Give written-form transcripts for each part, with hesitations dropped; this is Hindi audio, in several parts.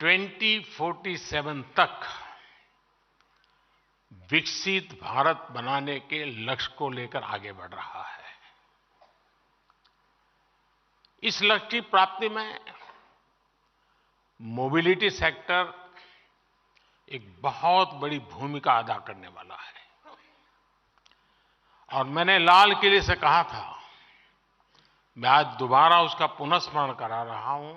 2047 तक विकसित भारत बनाने के लक्ष्य को लेकर आगे बढ़ रहा है। इस लक्ष्य की प्राप्ति में मोबिलिटी सेक्टर एक बहुत बड़ी भूमिका अदा करने वाला है। और मैंने लाल किले से कहा था, मैं आज दोबारा उसका पुनःस्मरण करा रहा हूं।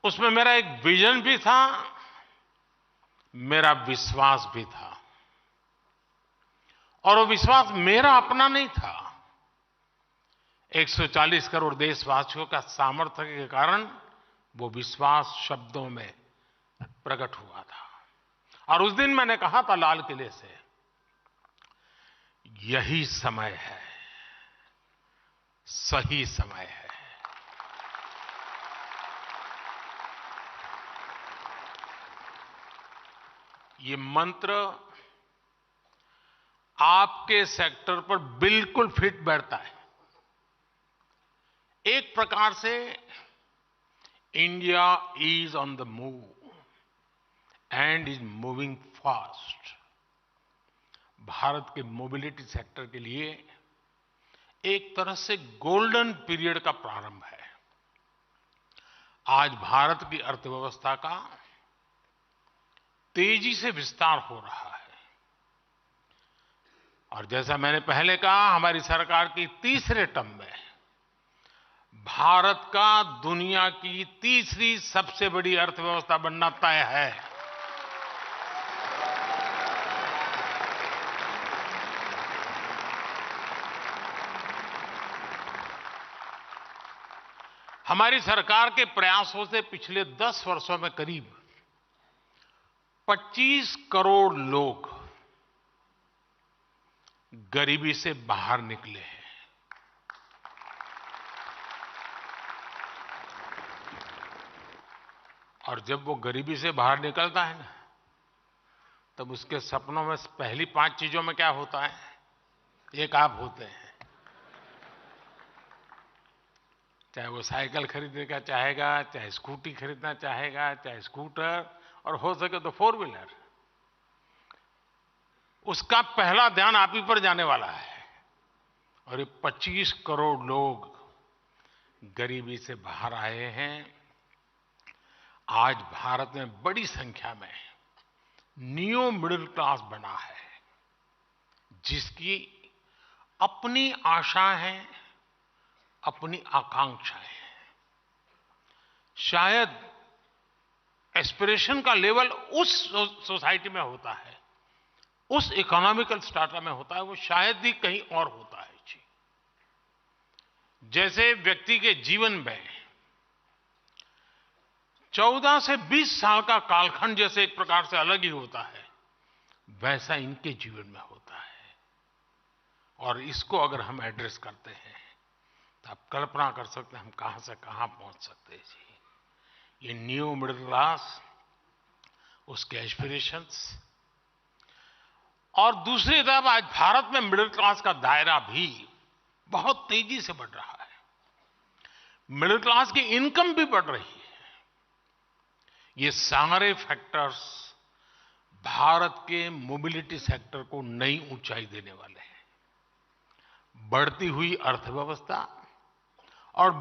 उसमें मेरा एक विजन भी था, मेरा विश्वास भी था। और वो विश्वास मेरा अपना नहीं था, 140 करोड़ देशवासियों का सामर्थ्य के कारण वो विश्वास शब्दों में प्रकट हुआ था। और उस दिन मैंने कहा था लाल किले से, यही समय है, सही समय है। ये मंत्र आपके सेक्टर पर बिल्कुल फिट बैठता है। एक प्रकार से India is on the move and is moving fast. Bharat के मोबिलिटी सेक्टर के लिए एक तरह से गोल्डन पीरियड का प्रारंभ है। आज भारत की अर्थव्यवस्था का तेजी से विस्तार हो रहा है। और जैसा मैंने पहले कहा, हमारी सरकार की तीसरे टर्म में भारत का दुनिया की तीसरी सबसे बड़ी अर्थव्यवस्था बनना तय है। हमारी सरकार के प्रयासों से पिछले 10 वर्षों में करीब 25 करोड़ लोग गरीबी से बाहर निकले हैं। और जब वो गरीबी से बाहर निकलता है ना, तब उसके सपनों में पहली 5 चीजों में क्या होता है? एक आप होते हैं। चाहे वो साइकिल खरीदने का चाहेगा, चाहे स्कूटी खरीदना चाहेगा, चाहे स्कूटर, और हो सके तो 4 व्हीलर। उसका पहला ध्यान आप ही पर जाने वाला है। और ये 25 करोड़ लोग गरीबी से बाहर आए हैं। आज भारत में बड़ी संख्या में न्यू मिडिल क्लास बना है, जिसकी अपनी आशाएं हैं, अपनी आकांक्षाएं हैं। शायद एस्पिरेशन का लेवल उस सोसाइटी में होता है, उस इकोनॉमिकल स्ट्राटा में होता है, वो शायद ही कहीं और होता है। जी, जैसे व्यक्ति के जीवन में 14 से 20 साल का कालखंड जैसे एक प्रकार से अलग ही होता है, वैसा इनके जीवन में होता है। और इसको अगर हम एड्रेस करते हैं तो आप कल्पना कर सकते हैं हम कहां से कहां पहुंच सकते हैं। जी, ये न्यू मिडिल क्लास, उसके एस्पिरेशंस, और दूसरी तरफ आज भारत में मिडिल क्लास का दायरा भी बहुत तेजी से बढ़ रहा है। मिडिल क्लास की इनकम भी बढ़ रही है। ये सारे फैक्टर्स भारत के मोबिलिटी सेक्टर को नई ऊंचाई देने वाले हैं। बढ़ती हुई अर्थव्यवस्था और